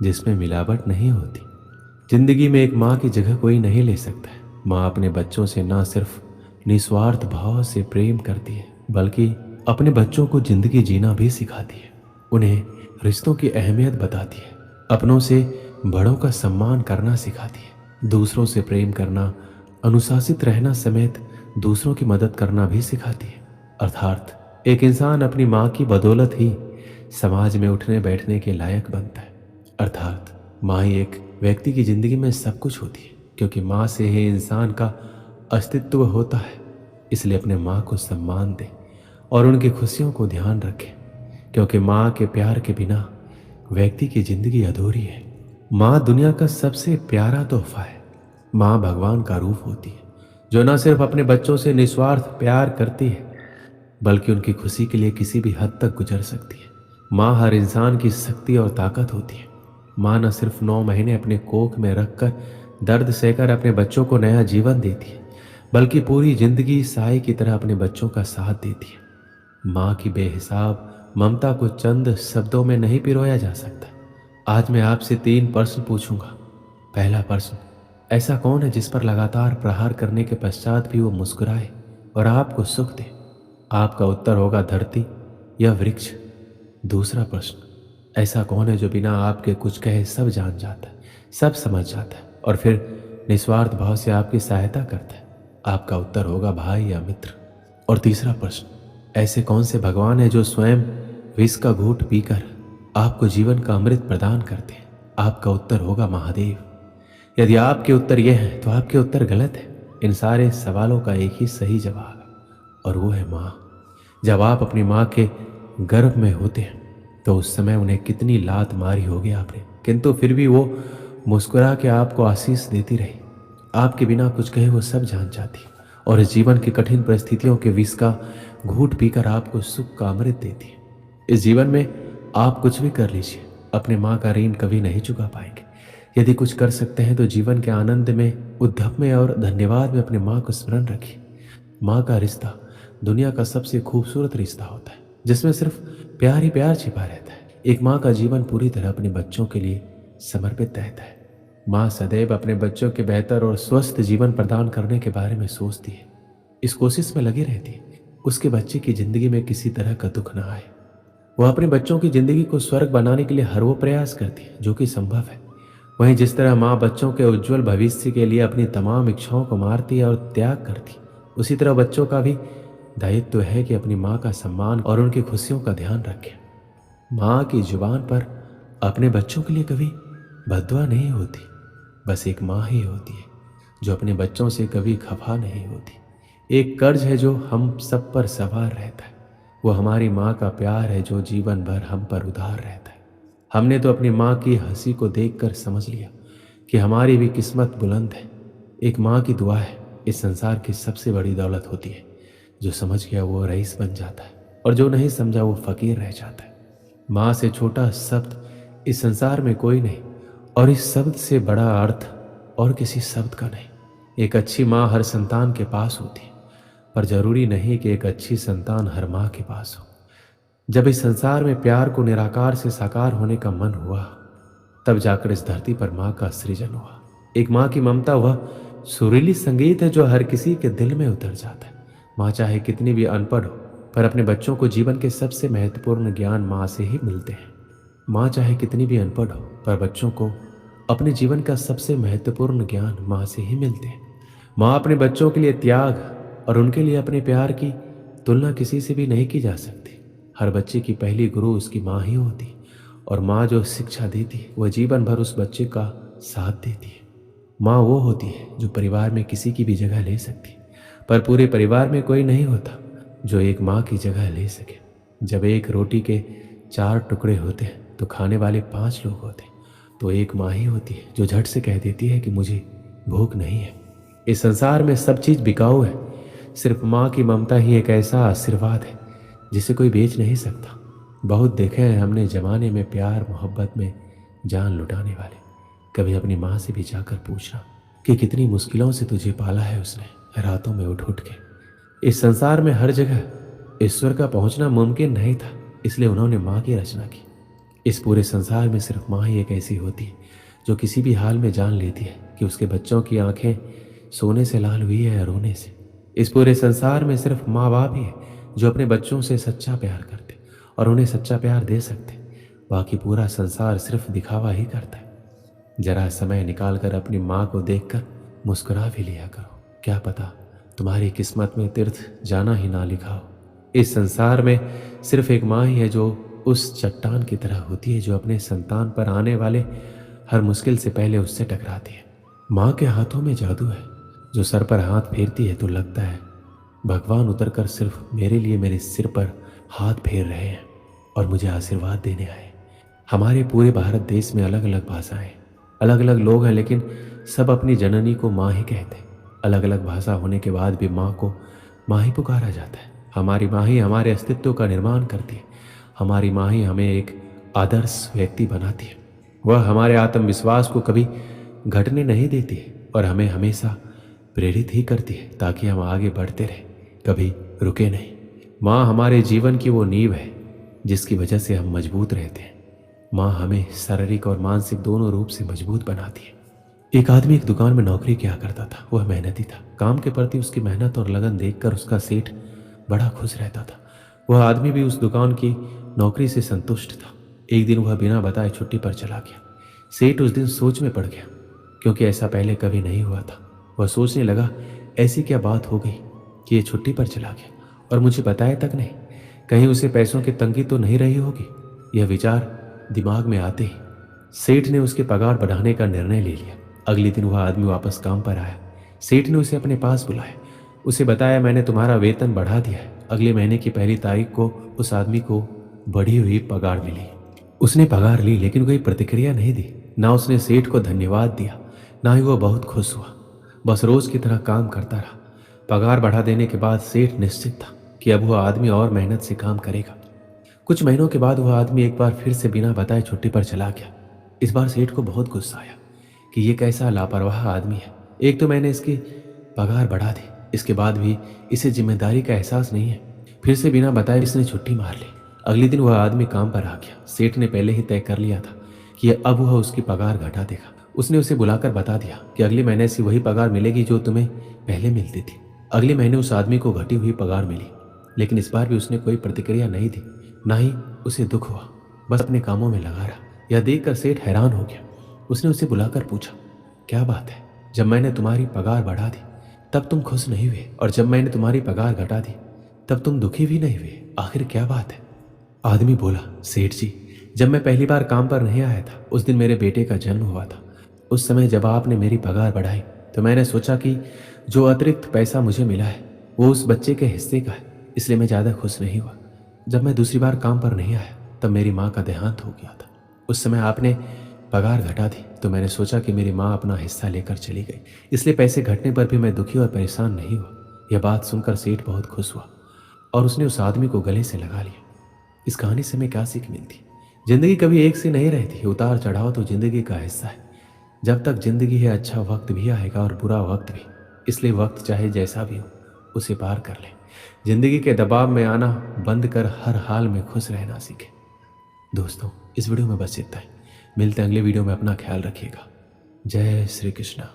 जिसमें मिलावट नहीं होती। जिंदगी में एक माँ की जगह कोई नहीं ले सकता है। माँ अपने बच्चों से ना सिर्फ निस्वार्थ भाव से प्रेम करती है, बल्कि अपने बच्चों को जिंदगी जीना भी सिखाती है। उन्हें रिश्तों की अहमियत बताती है, अपनों से बड़ों का सम्मान करना सिखाती है, दूसरों से प्रेम करना, अनुशासित रहना समेत दूसरों की मदद करना भी सिखाती है। अर्थात एक इंसान अपनी माँ की बदौलत ही समाज में उठने बैठने के लायक बनता है। अर्थात माँ ही एक व्यक्ति की जिंदगी में सब कुछ होती है, क्योंकि माँ से ही इंसान का अस्तित्व होता है। इसलिए अपने माँ को सम्मान दें और उनकी खुशियों को ध्यान रखें, क्योंकि माँ के प्यार के बिना व्यक्ति की जिंदगी अधूरी है। माँ दुनिया का सबसे प्यारा तोहफा है। माँ भगवान का रूप होती है, जो न सिर्फ अपने बच्चों से निस्वार्थ प्यार करती है, बल्कि उनकी खुशी के लिए किसी भी हद तक गुजर सकती है। माँ हर इंसान की शक्ति और ताकत होती है। माँ न सिर्फ 9 महीने अपने कोख में रखकर दर्द सहकर अपने बच्चों को नया जीवन देती है, बल्कि पूरी जिंदगी साए की तरह अपने बच्चों का साथ देती है। माँ की बेहिसाब ममता को चंद शब्दों में नहीं पिरोया जा सकता। आज मैं आपसे 3 प्रश्न पूछूंगा। पहला प्रश्न, ऐसा कौन है जिस पर लगातार प्रहार करने के पश्चात भी वो मुस्कुराए और आपको सुख दे? आपका उत्तर होगा धरती या वृक्ष। दूसरा प्रश्न, ऐसा कौन है जो बिना आपके कुछ कहे सब जान जाता है, सब समझ जाता है और फिर निस्वार्थ भाव से आपकी सहायता करता है? आपका उत्तर होगा भाई या मित्र। और तीसरा प्रश्न, ऐसे कौन से भगवान है जो स्वयं विष का घूंट पीकर आपको जीवन का अमृत प्रदान करते हैं? आपका उत्तर होगा महादेव। यदि आपके उत्तर ये हैं तो आपके उत्तर गलत है। इन सारे सवालों का एक ही सही जवाब है, और वो है माँ। जब आप अपनी माँ के गर्भ में होते हैं तो उस समय उन्हें कितनी लात मारी होगी आपने, किंतु फिर भी वो मुस्कुरा के आपको आशीष देती रही। आपके बिना कुछ कहे वो सब जान जाती और इस जीवन की कठिन परिस्थितियों के विष का घूंट पीकर आपको सुख का अमृत देती है। इस जीवन में आप कुछ भी कर लीजिए, अपने माँ का ऋण कभी नहीं चुका पाएंगे। यदि कुछ कर सकते हैं तो जीवन के आनंद में, उद्यम में और धन्यवाद में अपने माँ को स्मरण रखिए। माँ का रिश्ता दुनिया का सबसे खूबसूरत रिश्ता होता है, जिसमें सिर्फ प्यार ही प्यार छिपा रहता है। एक माँ का जीवन पूरी तरह अपने बच्चों के लिए समर्पित रहता है। माँ सदैव अपने बच्चों के बेहतर और स्वस्थ जीवन प्रदान करने के बारे में सोचती है, इस कोशिश में लगी रहती है उसके बच्चे की जिंदगी में किसी तरह का दुख ना आए। वह अपने बच्चों की जिंदगी को स्वर्ग बनाने के लिए हर वो प्रयास करती है जो कि संभव है। वहीं जिस तरह माँ बच्चों के उज्जवल भविष्य के लिए अपनी तमाम इच्छाओं को मारती है और त्याग करती, उसी तरह बच्चों का भी दायित्व है कि अपनी माँ का सम्मान और उनकी खुशियों का ध्यान रखें। माँ की जुबान पर अपने बच्चों के लिए कभी बद्दुआ नहीं होती, बस एक माँ ही होती है जो अपने बच्चों से कभी खफा नहीं होती। एक कर्ज है जो हम सब पर सवार रहता है, वो हमारी माँ का प्यार है जो जीवन भर हम पर उधार रहता है। हमने तो अपनी माँ की हंसी को देखकर समझ लिया कि हमारी भी किस्मत बुलंद है। एक माँ की दुआ है इस संसार की सबसे बड़ी दौलत होती है। जो समझ गया वो रईस बन जाता है और जो नहीं समझा वो फकीर रह जाता है। माँ से छोटा शब्द इस संसार में कोई नहीं, और इस शब्द से बड़ा अर्थ और किसी शब्द का नहीं। एक अच्छी माँ हर संतान के पास होती है, पर जरूरी नहीं कि एक अच्छी संतान हर माँ के पास हो। जब इस संसार में प्यार को निराकार से साकार होने का मन हुआ, तब जाकर इस धरती पर माँ का सृजन हुआ। एक माँ की ममता वह सुरीली संगीत है जो हर किसी के दिल में उतर जाता है। माँ चाहे कितनी भी अनपढ़ हो, पर अपने बच्चों को जीवन के सबसे महत्वपूर्ण ज्ञान माँ से ही मिलते हैं। माँ चाहे कितनी भी अनपढ़ हो, पर बच्चों को अपने जीवन का सबसे महत्वपूर्ण ज्ञान माँ से ही मिलते हैं। माँ अपने बच्चों के लिए त्याग और उनके लिए अपने प्यार की तुलना किसी से भी नहीं की जा सकती। हर बच्चे की पहली गुरु उसकी माँ ही होती है, और माँ जो शिक्षा देती है वह जीवन भर उस बच्चे का साथ देती है। माँ वो होती है जो परिवार में किसी की भी जगह ले सकती है, पर पूरे परिवार में कोई नहीं होता जो एक माँ की जगह ले सके। जब एक रोटी के 4 टुकड़े होते हैं तो खाने वाले 5 लोग होते हैं, तो एक माँ ही होती है जो झट से कह देती है कि मुझे भूख नहीं है। इस संसार में सब चीज़ बिकाऊ है, सिर्फ माँ की ममता ही एक ऐसा आशीर्वाद है जिसे कोई बेच नहीं सकता। बहुत देखे हैं हमने जमाने में प्यार मोहब्बत में जान लुटाने वाले। कभी अपनी माँ से भी जाकर पूछना कि कितनी मुश्किलों से तुझे पाला है उसने, रातों में उठ उठ के। इस संसार में हर जगह ईश्वर का पहुंचना मुमकिन नहीं था, इसलिए उन्होंने माँ की रचना की। इस पूरे संसार में सिर्फ माँ ही एक ऐसी होती है जो किसी भी हाल में जान लेती है कि उसके बच्चों की आंखें सोने से लाल हुई है या रोने से। इस पूरे संसार में सिर्फ माँ बाप ही है जो अपने बच्चों से सच्चा प्यार करते और उन्हें सच्चा प्यार दे सकते। बाकी पूरा संसार सिर्फ दिखावा ही करता है। जरा समय निकाल कर अपनी माँ को देखकर मुस्कुरा भी लिया करो। क्या पता तुम्हारी किस्मत में तीर्थ जाना ही ना लिखा हो। इस संसार में सिर्फ एक माँ ही है जो उस चट्टान की तरह होती है जो अपने संतान पर आने वाले हर मुश्किल से पहले उससे टकराती है। माँ के हाथों में जादू है। जो सर पर हाथ फेरती है तो लगता है भगवान उतरकर सिर्फ मेरे लिए मेरे सिर पर हाथ फेर रहे हैं और मुझे आशीर्वाद देने आए। हमारे पूरे भारत देश में अलग अलग भाषाएं, अलग अलग लोग हैं, लेकिन सब अपनी जननी को माँ ही कहते हैं। अलग अलग भाषा होने के बाद भी माँ को माँ ही पुकारा जाता है। हमारी माँ ही हमारे अस्तित्व का निर्माण करती है। हमारी माँ ही हमें एक आदर्श व्यक्ति बनाती है। वह हमारे आत्मविश्वास को कभी घटने नहीं देती है और हमें हमेशा प्रेरित ही करती है ताकि हम आगे बढ़ते रहें, कभी रुके नहीं। माँ हमारे जीवन की वो नींव है जिसकी वजह से हम मजबूत रहते हैं। माँ हमें शारीरिक और मानसिक दोनों रूप से मजबूत बनाती है। एक आदमी एक दुकान में नौकरी किया करता था। वह मेहनती था। काम के प्रति उसकी मेहनत और लगन देखकर उसका सेठ बड़ा खुश रहता था। वह आदमी भी उस दुकान की नौकरी से संतुष्ट था। एक दिन वह बिना बताए छुट्टी पर चला गया। सेठ उस दिन सोच में पड़ गया क्योंकि ऐसा पहले कभी नहीं हुआ था। वह सोचने लगा, ऐसी क्या बात हो गई कि ये छुट्टी पर चला गया और मुझे बताया तक नहीं। कहीं उसे पैसों की तंगी तो नहीं रही होगी। यह विचार दिमाग में आते ही सेठ ने उसके पगार बढ़ाने का निर्णय ले लिया। अगले दिन वह आदमी वापस काम पर आया। सेठ ने उसे अपने पास बुलाया। उसे बताया, मैंने तुम्हारा वेतन बढ़ा दिया है। अगले महीने की 1 तारीख को उस आदमी को बढ़ी हुई पगार मिली। उसने पगार ली लेकिन कोई प्रतिक्रिया नहीं दी। ना उसने सेठ को धन्यवाद दिया, ना ही वह बहुत खुश हुआ। बस रोज की तरह काम करता रहा। पगार बढ़ा देने के बाद सेठ निश्चित था कि अब वह आदमी और मेहनत से काम करेगा। कुछ महीनों के बाद वह आदमी एक बार फिर से बिना बताए छुट्टी पर चला गया। इस बार सेठ को बहुत गुस्सा आया कि ये कैसा लापरवाह आदमी है। एक तो मैंने इसकी पगार बढ़ा दी, इसके बाद भी इसे जिम्मेदारी का एहसास नहीं है। फिर से बिना बताए इसने छुट्टी मार ली। अगले दिन वह आदमी काम पर आ गया। सेठ ने पहले ही तय कर लिया था कि अब वह उसकी पगार घटा देगा। उसने उसे बुलाकर बता दिया कि अगले महीने से वही पगार मिलेगी जो तुम्हें पहले मिलती थी। अगले महीने उस आदमी को घटी हुई पगार मिली, लेकिन इस बार भी उसने कोई प्रतिक्रिया नहीं दी, ना ही उसे दुख हुआ। बस अपने कामों में लगा रहा। यह देखकर सेठ हैरान हो गया। उसने उसे बुलाकर पूछा, क्या बात है, जब मैंने तुम्हारी पगार बढ़ा दी तब तुम खुश नहीं हुए, और जब मैंने तुम्हारी पगार घटा दी तब तुम दुखी भी नहीं हुए। आखिर क्या बात है? आदमी बोला, सेठ जी, जब मैं पहली बार काम पर नहीं आया था उस दिन मेरे बेटे का जन्म हुआ था। उस समय जब आपने मेरी पगार बढ़ाई तो मैंने सोचा कि जो अतिरिक्त पैसा मुझे मिला है वो उस बच्चे के हिस्से का है, इसलिए मैं ज़्यादा खुश नहीं हुआ। जब मैं दूसरी बार काम पर नहीं आया तब मेरी माँ का देहांत हो गया था। उस समय आपने पगार घटा दी तो मैंने सोचा कि मेरी माँ अपना हिस्सा लेकर चली गई, इसलिए पैसे घटने पर भी मैं दुखी और परेशान नहीं हुआ। यह बात सुनकर सेठ बहुत खुश हुआ और उसने उस आदमी को गले से लगा लिया। इस कहानी से हमें क्या सीख मिलती? जिंदगी कभी एक सी नहीं रहती। उतार चढ़ाव तो जिंदगी का हिस्सा है। जब तक जिंदगी है अच्छा वक्त भी आएगा और बुरा वक्त भी, इसलिए वक्त चाहे जैसा भी हो उसे पार कर ले। जिंदगी के दबाव में आना बंद कर हर हाल में खुश रहना सीखे। दोस्तों, इस वीडियो में बस इतना ही। मिलते हैं अगले वीडियो में। अपना ख्याल रखिएगा। जय श्री कृष्णा।